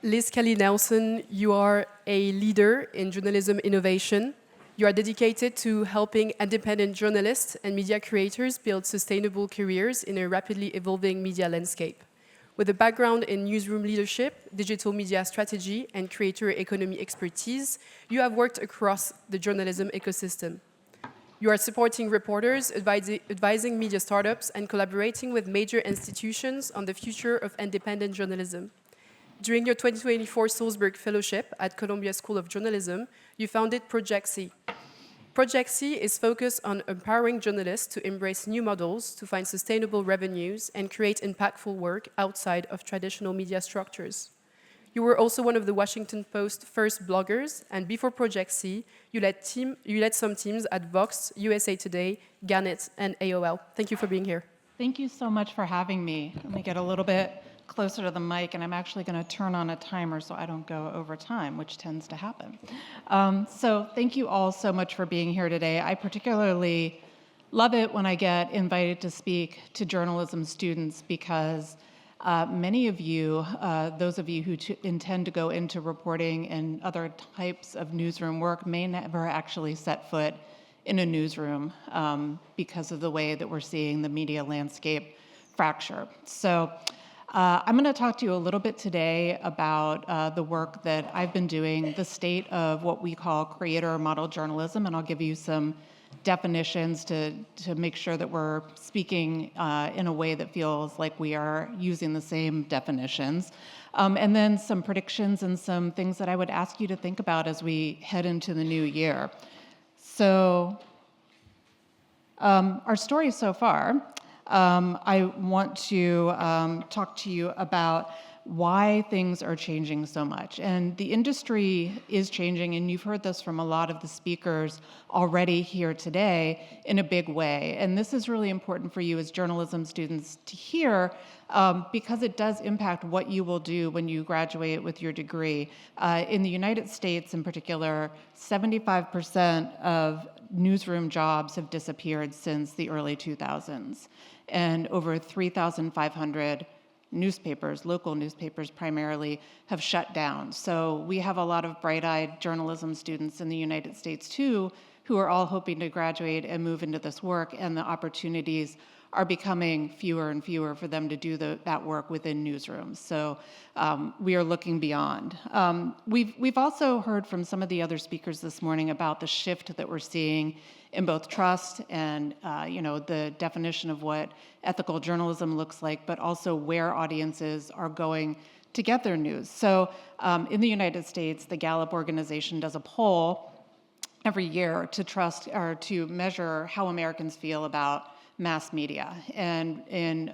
Liz Kelly-Nelson, you are a leader in journalism innovation. You are dedicated to helping independent journalists and media creators build sustainable careers in a rapidly evolving media landscape. With a background in newsroom leadership, digital media strategy, and creator economy expertise, you have worked across the journalism ecosystem. You are supporting reporters, advising media startups, and collaborating with major institutions on the future of independent journalism. During your 2024 Salzburg Fellowship at Columbia School of Journalism, you founded Project C. Project C is focused on empowering journalists to embrace new models, to find sustainable revenues, and create impactful work outside of traditional media structures. You were also one of the Washington Post's first bloggers, and before Project C, you led some teams at Vox, USA Today, Gannett, and AOL. Thank you for being here. Thank you so much for having me. Let me get a little bit closer to the mic, and I'm actually going to turn on a timer so I don't go over time, which tends to happen. So thank you all so much for being here today. I particularly love it when I get invited to speak to journalism students because many of you, those of you who intend to go into reporting and other types of newsroom work may never actually set foot in a newsroom because of the way that we're seeing the media landscape fracture. So I'm going to talk to you a little bit today about the work that I've been doing, the state of what we call creator model journalism, and I'll give you some definitions to make sure that we're speaking in a way that feels like we are using the same definitions. And then some predictions and some things that I would ask you to think about as we head into the new year. So our story so far, I want to talk to you about why things are changing so much. And the industry is changing, and you've heard this from a lot of the speakers already here today in a big way. And this is really important for you as journalism students to hear because it does impact what you will do when you graduate with your degree. In the United States in particular, 75% of newsroom jobs have disappeared since the early 2000s. And over 3,500 newspapers, local newspapers primarily, have shut down. So we have a lot of bright-eyed journalism students in the United States too, who are all hoping to graduate and move into this work, and the opportunities are becoming fewer and fewer for them to do that work within newsrooms. So we are looking beyond. We've also heard from some of the other speakers this morning about the shift that we're seeing in both trust and the definition of what ethical journalism looks like, but also where audiences are going to get their news. So in the United States, the Gallup organization does a poll every year to trust or to measure how Americans feel about mass media. And in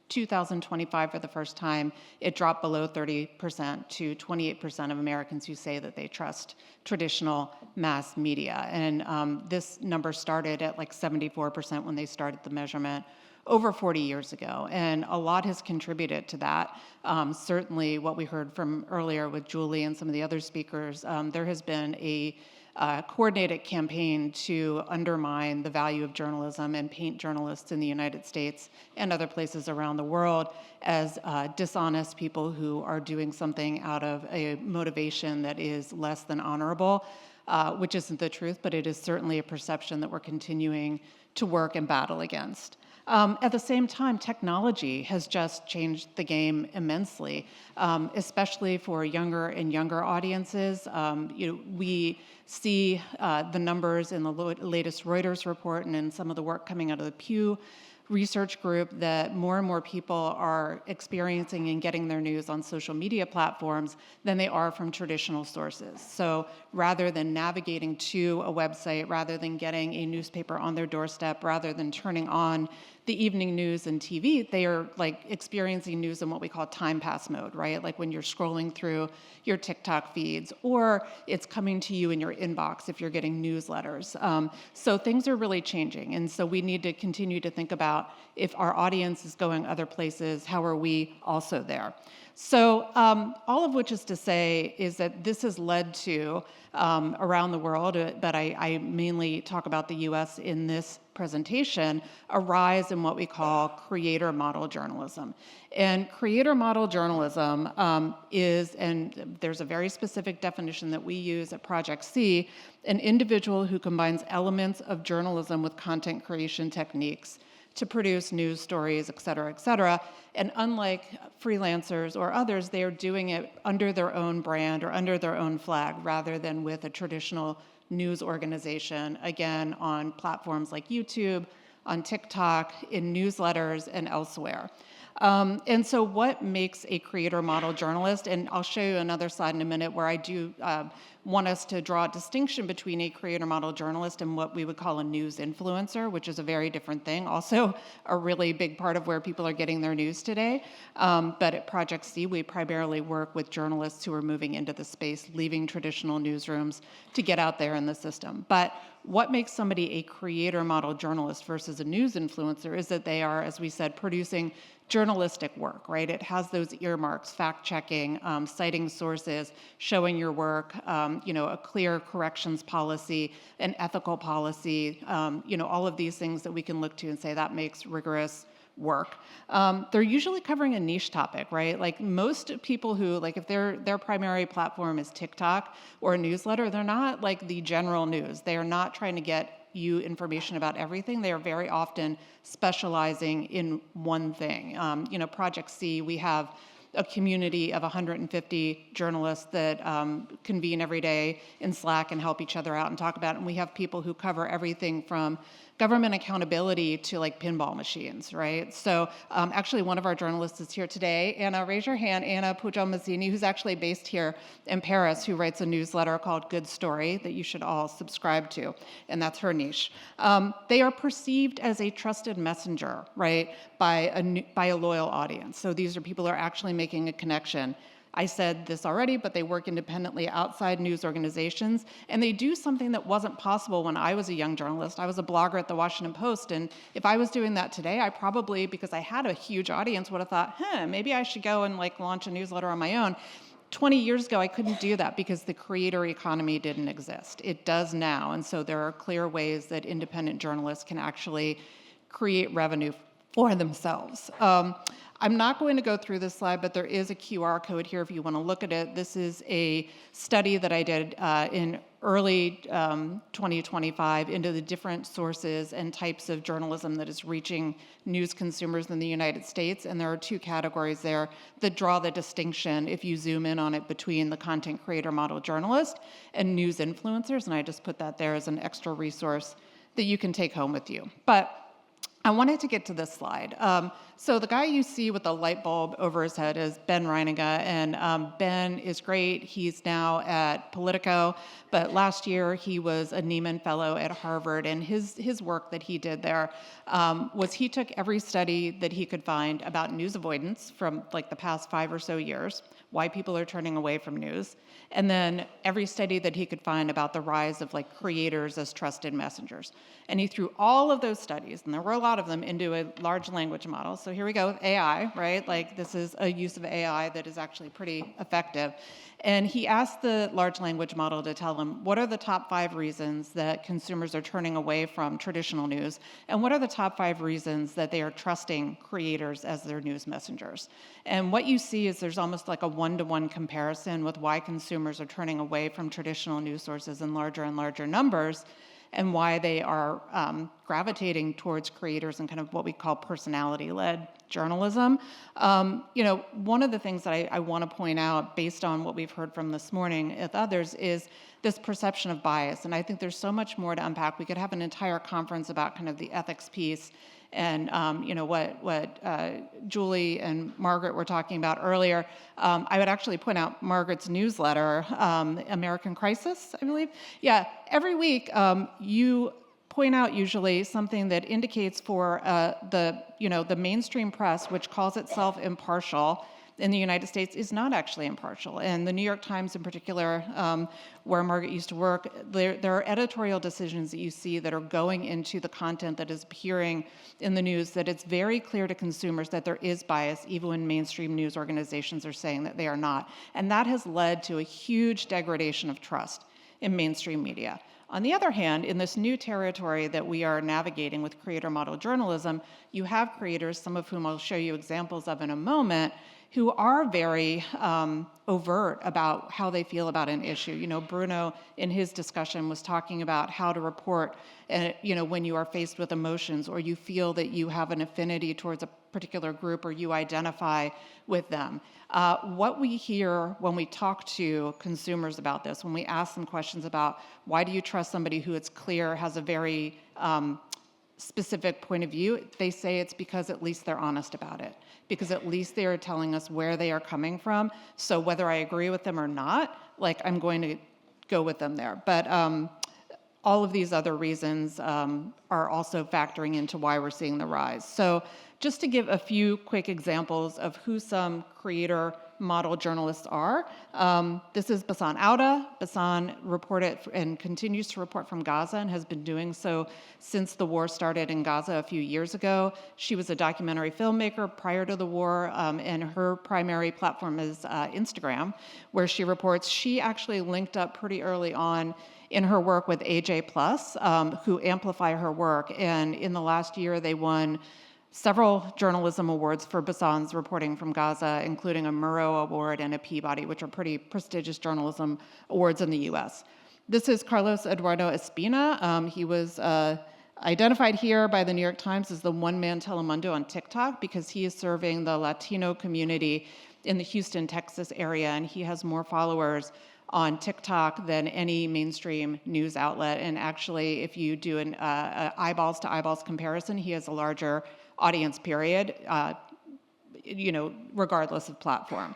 2025, for the first time, it dropped below 30% to 28% of Americans who say that they trust traditional mass media. And this number started at like 74% when they started the measurement over 40 years ago. And a lot has contributed to that. Certainly what we heard from earlier with Julie and some of the other speakers, there has been a coordinated campaign to undermine the value of journalism and paint journalists in the United States and other places around the world as dishonest people who are doing something out of a motivation that is less than honorable, which isn't the truth, but it is certainly a perception that we're continuing to work and battle against. At the same time, technology has just changed the game immensely, especially for younger and younger audiences. We see the numbers in the latest Reuters report and in some of the work coming out of the Pew Research Group that more and more people are experiencing and getting their news on social media platforms than they are from traditional sources. So rather than navigating to a website, rather than getting a newspaper on their doorstep, rather than turning on the evening news and TV, they are like experiencing news in what we call time pass mode, right? Like when you're scrolling through your TikTok feeds, or it's coming to you in your inbox if you're getting newsletters. So things are really changing. And so we need to continue to think about if our audience is going other places, how are we also there? So all of which is to say is that this has led to, around the world, but I mainly talk about the US in this presentation, a rise in what we call creator model journalism. And creator model journalism is, and there's a very specific definition that we use at Project C, an individual who combines elements of journalism with content creation techniques to produce news stories, et cetera, and unlike freelancers or others, they are doing it under their own brand or under their own flag rather than with a traditional news organization, again, on platforms like YouTube, on TikTok, in newsletters, and elsewhere. And so what makes a creator model journalist, and I'll show you another slide in a minute where I do want us to draw a distinction between a creator model journalist and what we would call a news influencer, which is a very different thing, also a really big part of where people are getting their news today. But at Project C, we primarily work with journalists who are moving into the space, leaving traditional newsrooms to get out there in the system. But what makes somebody a creator model journalist versus a news influencer is that they are, as we said, producing journalistic work, right? It has those earmarks, fact-checking, citing sources, showing your work, a clear corrections policy, an ethical policy, all of these things that we can look to and say that makes rigorous work. They're usually covering a niche topic, right? Like most people who, like if their primary platform is TikTok or a newsletter, they're not like the general news. They are not trying to get you information about everything. They are very often specializing in one thing. Project C, we have a community of 150 journalists that convene every day in Slack and help each other out and talk about it. And we have people who cover everything from government accountability to like pinball machines, right? So actually one of our journalists is here today. Anna, raise your hand. Anna Pujo-Mazzini, who's actually based here in Paris, who writes a newsletter called Good Story that you should all subscribe to. And that's her niche. They are perceived as a trusted messenger, right, by a loyal audience. So these are people who are actually making a connection. I said this already, but they work independently outside news organizations, and they do something that wasn't possible when I was a young journalist. I was a blogger at the Washington Post, and if I was doing that today, I probably, because I had a huge audience, would have thought, maybe I should go and like launch a newsletter on my own. 20 years ago, I couldn't do that because the creator economy didn't exist. It does now, and so there are clear ways that independent journalists can actually create revenue for themselves. I'm not going to go through this slide, but there is a QR code here if you want to look at it. This is a study that I did in early 2025 into the different sources and types of journalism that is reaching news consumers in the United States. And there are two categories there that draw the distinction, if you zoom in on it, between the content creator model journalist and news influencers. And I just put that there as an extra resource that you can take home with you. But I wanted to get to this slide. So the guy you see with the light bulb over his head is Ben Reiniga, and Ben is great. He's now at Politico, but last year he was a Nieman Fellow at Harvard, and his work that he did there was he took every study that he could find about news avoidance from like the past 5 or so years, why people are turning away from news, and then every study that he could find about the rise of like creators as trusted messengers. And he threw all of those studies, and there were a lot of them, into a large language model. So here we go with AI, right? Like this is a use of AI that is actually pretty effective. And he asked the large language model to tell him, what are the top 5 reasons that consumers are turning away from traditional news? And what are the top 5 reasons that they are trusting creators as their news messengers? And what you see is there's almost like a one-to-one comparison with why consumers are turning away from traditional news sources in larger and larger numbers, and why they are gravitating towards creators and kind of what we call personality-led journalism. One of the things that I want to point out, based on what we've heard from this morning with others, is this perception of bias. And I think there's so much more to unpack. We could have an entire conference about kind of the ethics piece and what Julie and Margaret were talking about earlier. I would actually point out Margaret's newsletter, American Crisis, I believe. Yeah, every week you point out usually something that indicates for the mainstream press, which calls itself impartial in the United States, is not actually impartial. And the New York Times in particular, where Margaret used to work, there are editorial decisions that you see that are going into the content that is appearing in the news, that it's very clear to consumers that there is bias, even when mainstream news organizations are saying that they are not. And that has led to a huge degradation of trust in mainstream media. On the other hand, in this new territory that we are navigating with creator model journalism, you have creators, some of whom I'll show you examples of in a moment, who are very overt about how they feel about an issue. You know, Bruno, in his discussion, was talking about how to report, when you are faced with emotions or you feel that you have an affinity towards a particular group or you identify with them. What we hear when we talk to consumers about this, when we ask them questions about why do you trust somebody who it's clear has a very specific point of view, they say it's because at least they're honest about it, because at least they are telling us where they are coming from. So whether I agree with them or not, like, I'm going to go with them there. But all of these other reasons are also factoring into why we're seeing the rise. So just to give a few quick examples of who some creator model journalists are. This is Basan Auda. Basan reported and continues to report from Gaza and has been doing so since the war started in Gaza a few years ago. She was a documentary filmmaker prior to the war, and her primary platform is Instagram, where she reports. She actually linked up pretty early on in her work with AJ Plus, who amplify her work. And in the last year, they won several journalism awards for Basan's reporting from Gaza, including a Murrow Award and a Peabody, which are pretty prestigious journalism awards in the US. This is Carlos Eduardo Espina. He was identified here by the New York Times as the one-man Telemundo on TikTok because he is serving the Latino community in the Houston, Texas area, and he has more followers on TikTok than any mainstream news outlet. And actually, if you do an eyeballs to eyeballs comparison, he has a larger audience period, regardless of platform.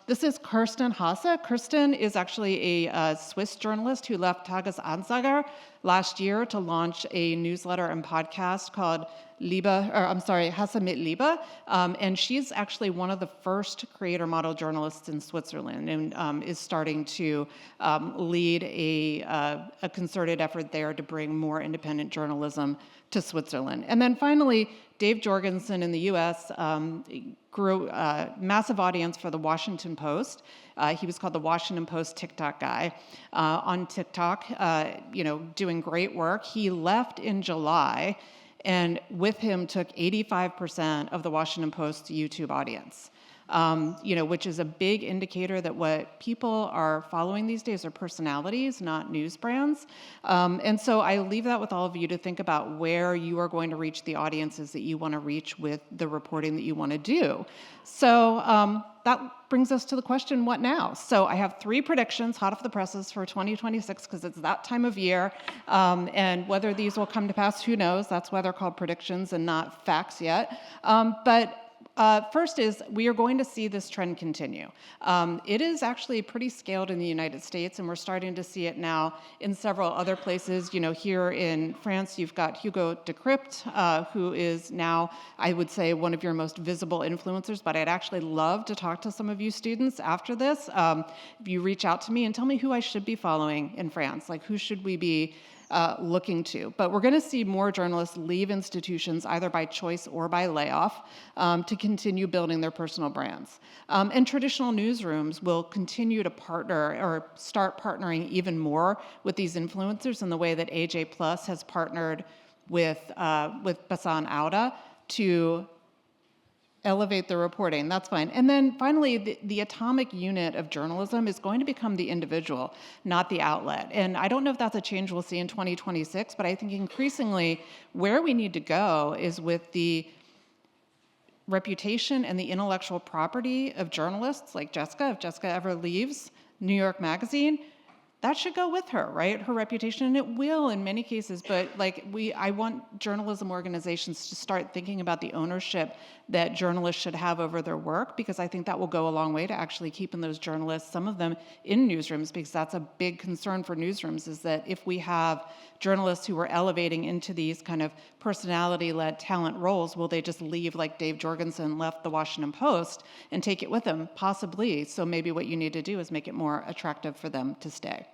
This is Kirsten Haase. Kirsten is actually a Swiss journalist who left Tagesanzeiger last year to launch a newsletter and podcast called Hasse mit Liebe, and she's actually one of the first creator model journalists in Switzerland, and is starting to lead a concerted effort there to bring more independent journalism to Switzerland. And then finally, Dave Jorgensen in the U.S. Grew a massive audience for the Washington Post. He was called the Washington Post TikTok guy on TikTok, doing great work. He left in July, and with him took 85% of the Washington Post's YouTube audience, which is a big indicator that what people are following these days are personalities, not news brands. And so I leave that with all of you to think about where you are going to reach the audiences that you want to reach with the reporting that you want to do. So that brings us to the question, what now? So I have 3 predictions hot off the presses for 2026 because it's that time of year. And whether these will come to pass, who knows? That's why they're called predictions and not facts yet. But first is we are going to see this trend continue. It is actually pretty scaled in the United States, and we're starting to see it now in several other places. Here in France, you've got Hugo Decrypt, who is now, I would say, one of your most visible influencers, but I'd actually love to talk to some of you students after this. If you reach out to me and tell me who I should be following in France, like who should we be looking to. But we're going to see more journalists leave institutions either by choice or by layoff to continue building their personal brands. And traditional newsrooms will continue to partner or start partnering even more with these influencers in the way that AJ Plus has partnered with Basan Auda to elevate the reporting. That's fine. And then finally, the atomic unit of journalism is going to become the individual, not the outlet. And I don't know if that's a change we'll see in 2026, but I think increasingly where we need to go is with the reputation and the intellectual property of journalists like Jessica. If Jessica ever leaves New York Magazine, that should go with her, right? Her reputation, and it will in many cases, but I want journalism organizations to start thinking about the ownership that journalists should have over their work, because I think that will go a long way to actually keeping those journalists, some of them in newsrooms, because that's a big concern for newsrooms, is that if we have journalists who are elevating into these kind of personality-led talent roles, will they just leave like Dave Jorgensen left the Washington Post and take it with them? Possibly. So maybe what you need to do is make it more attractive for them to stay.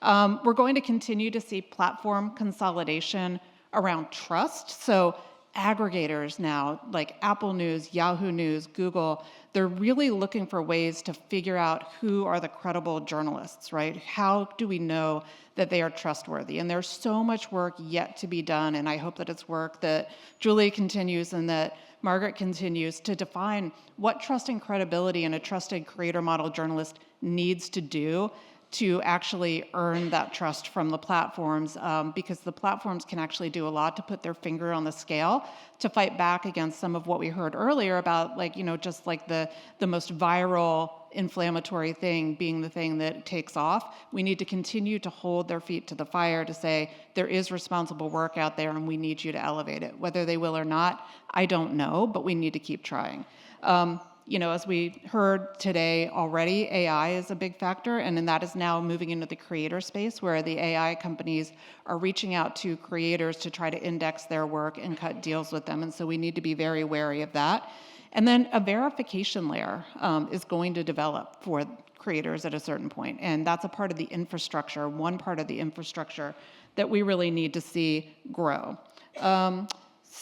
We're going to continue to see platform consolidation around trust. So aggregators now, like Apple News, Yahoo News, Google, they're really looking for ways to figure out who are the credible journalists, right? How do we know that they are trustworthy? And there's so much work yet to be done, and I hope that it's work that Julie continues and that Margaret continues to define what trust and credibility in a trusted creator model journalist needs to do to actually earn that trust from the platforms, because the platforms can actually do a lot to put their finger on the scale to fight back against some of what we heard earlier about, like, just like the most viral inflammatory thing being the thing that takes off. We need to continue to hold their feet to the fire to say there is responsible work out there and we need you to elevate it. Whether they will or not, I don't know, but we need to keep trying. As we heard today already, AI is a big factor, and then that is now moving into the creator space where the AI companies are reaching out to creators to try to index their work and cut deals with them, and so we need to be very wary of that. And then a verification layer is going to develop for creators at a certain point, and that's a part of the infrastructure, one part of the infrastructure that we really need to see grow.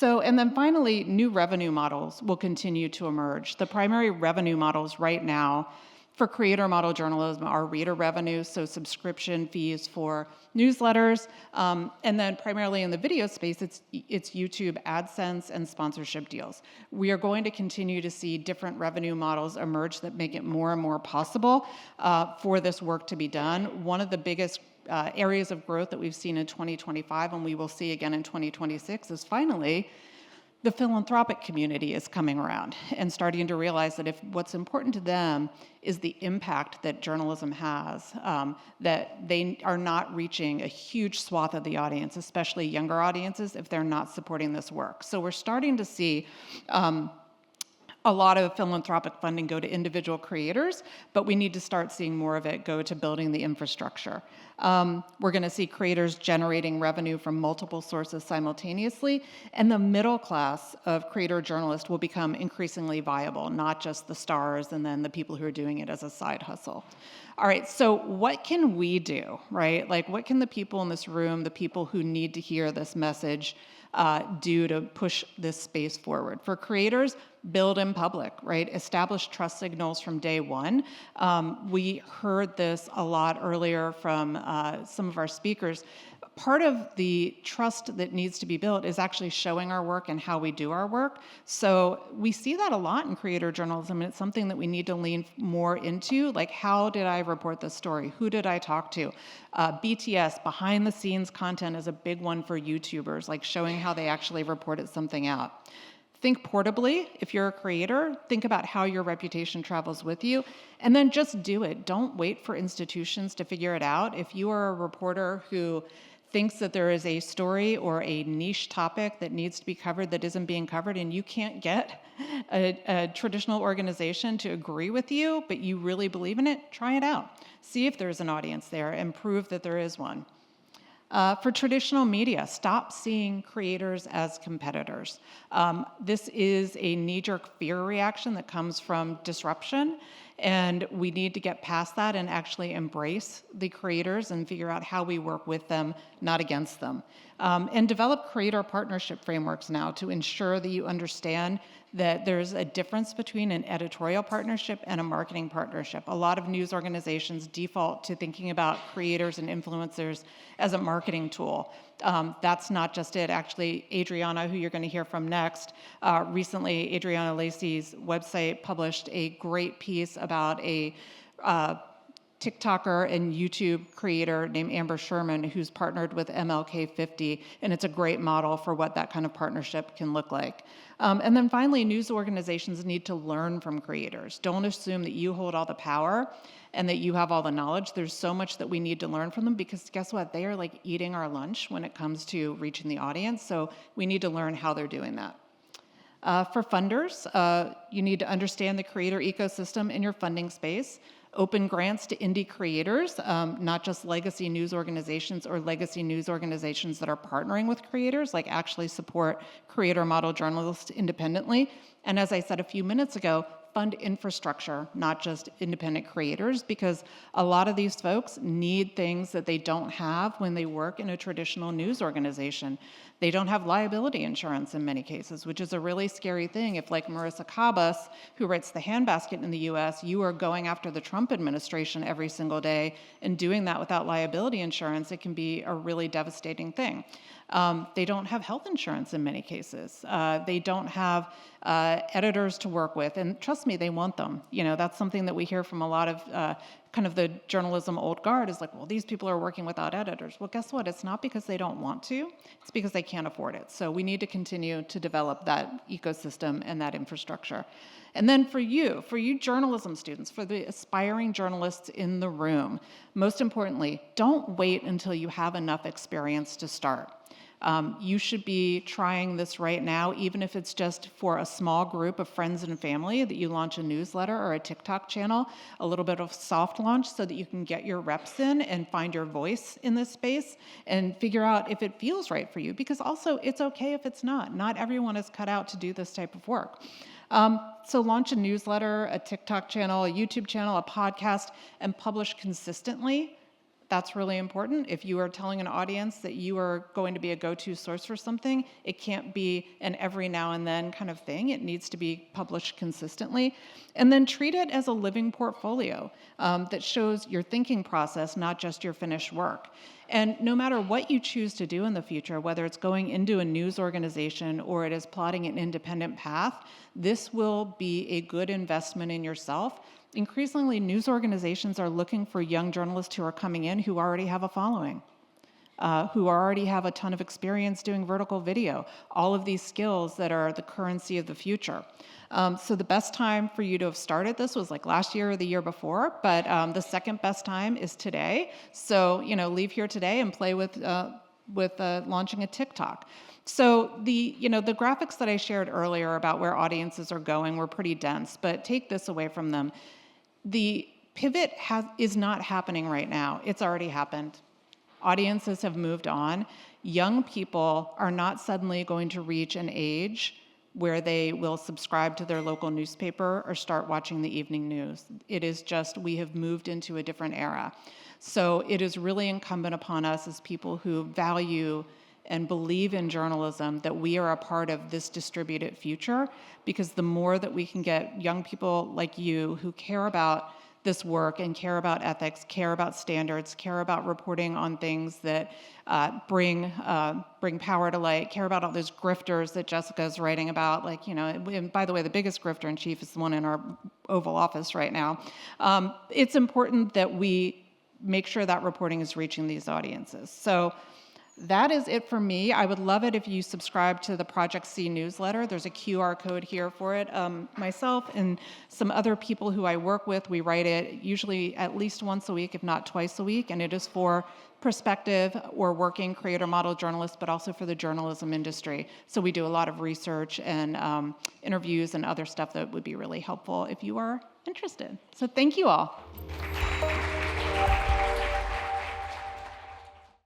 And then finally, new revenue models will continue to emerge. The primary revenue models right now for creator model journalism are reader revenue, so subscription fees for newsletters, and then primarily in the video space, it's YouTube AdSense and sponsorship deals. We are going to continue to see different revenue models emerge that make it more and more possible for this work to be done. One of the biggest areas of growth that we've seen in 2025 and we will see again in 2026 is finally the philanthropic community is coming around and starting to realize that if what's important to them is the impact that journalism has, that they are not reaching a huge swath of the audience, especially younger audiences, if they're not supporting this work. So we're starting to see a lot of philanthropic funding go to individual creators, but we need to start seeing more of it go to building the infrastructure. We're going to see creators generating revenue from multiple sources simultaneously, and the middle class of creator journalists will become increasingly viable, not just the stars and then the people who are doing it as a side hustle. All right, so what can we do, right? Like, what can the people in this room, the people who need to hear this message, do to push this space forward? For creators, build in public, right? Establish trust signals from day one. We heard this a lot earlier from some of our speakers. Part of the trust that needs to be built is actually showing our work and how we do our work. So we see that a lot in creator journalism, and it's something that we need to lean more into. Like, how did I report this story? Who did I talk to? BTS, behind the scenes content, is a big one for YouTubers, like showing how they actually reported something out. Think portably. If you're a creator, think about how your reputation travels with you, and then just do it. Don't wait for institutions to figure it out. If you are a reporter who thinks that there is a story or a niche topic that needs to be covered that isn't being covered, and you can't get a traditional organization to agree with you, but you really believe in it, try it out. See if there's an audience there and prove that there is one. For traditional media, stop seeing creators as competitors. This is a knee-jerk fear reaction that comes from disruption, and we need to get past that and actually embrace the creators and figure out how we work with them, not against them. And develop creator partnership frameworks now to ensure that you understand that there's a difference between an editorial partnership and a marketing partnership. A lot of news organizations default to thinking about creators and influencers as a marketing tool. That's not just it. Actually, Adriana, who you're going to hear from next, recently Adriana Lacey's website published a great piece about a TikToker and YouTube creator named Amber Sherman, who's partnered with MLK50, and it's a great model for what that kind of partnership can look like. And then finally, news organizations need to learn from creators. Don't assume that you hold all the power and that you have all the knowledge. There's so much that we need to learn from them, because guess what? They are like eating our lunch when it comes to reaching the audience, so we need to learn how they're doing that. For funders, you need to understand the creator ecosystem in your funding space. Open grants to indie creators, not just legacy news organizations or legacy news organizations that are partnering with creators, like actually support creator model journalists independently. And as I said a few minutes ago, fund infrastructure, not just independent creators, because a lot of these folks need things that they don't have when they work in a traditional news organization. They don't have liability insurance in many cases, which is a really scary thing. If, like Marissa Kabas, who writes The Handbasket in the US, you are going after the Trump administration every single day and doing that without liability insurance, it can be a really devastating thing. They don't have health insurance in many cases. They don't have editors to work with, and trust me, they want them. That's something that we hear from a lot of kind of the journalism old guard is like, well, these people are working without editors. Well, guess what? It's not because they don't want to, it's because they can't afford it. So we need to continue to develop that ecosystem and that infrastructure. And then for you journalism students, for the aspiring journalists in the room, most importantly, don't wait until you have enough experience to start. You should be trying this right now, even if it's just for a small group of friends and family, that you launch a newsletter or a TikTok channel, a little bit of soft launch so that you can get your reps in and find your voice in this space and figure out if it feels right for you. Because also, it's okay if it's not. Not everyone is cut out to do this type of work. So launch a newsletter, a TikTok channel, a YouTube channel, a podcast, and publish consistently. That's really important. If you are telling an audience that you are going to be a go-to source for something, it can't be an every now and then kind of thing. It needs to be published consistently. And then treat it as a living portfolio that shows your thinking process, not just your finished work. And no matter what you choose to do in the future, whether it's going into a news organization or it is plotting an independent path, this will be a good investment in yourself. Increasingly, news organizations are looking for young journalists who are coming in who already have a following, who already have a ton of experience doing vertical video, all of these skills that are the currency of the future. So the best time for you to have started this was like last year or the year before, but the second best time is today. So, leave here today and play with launching a TikTok. So the graphics that I shared earlier about where audiences are going were pretty dense, but take this away from them. The pivot is not happening right now. It's already happened. Audiences have moved on. Young people are not suddenly going to reach an age where they will subscribe to their local newspaper or start watching the evening news. It is just, we have moved into a different era. So it is really incumbent upon us as people who value and believe in journalism that we are a part of this distributed future, because the more that we can get young people like you who care about this work and care about ethics, care about standards, care about reporting on things that bring power to light, care about all those grifters that Jessica's writing about, and by the way, the biggest grifter in chief is the one in our Oval Office right now. It's important that we make sure that reporting is reaching these audiences. So that is it for me. I would love it if you subscribe to the Project C newsletter. There's a QR code here for it. Myself and some other people who I work with, we write it usually at least once a week, if not twice a week, and it is for prospective or working creator model journalists, but also for the journalism industry. So we do a lot of research and interviews and other stuff that would be really helpful if you are interested. So thank you all.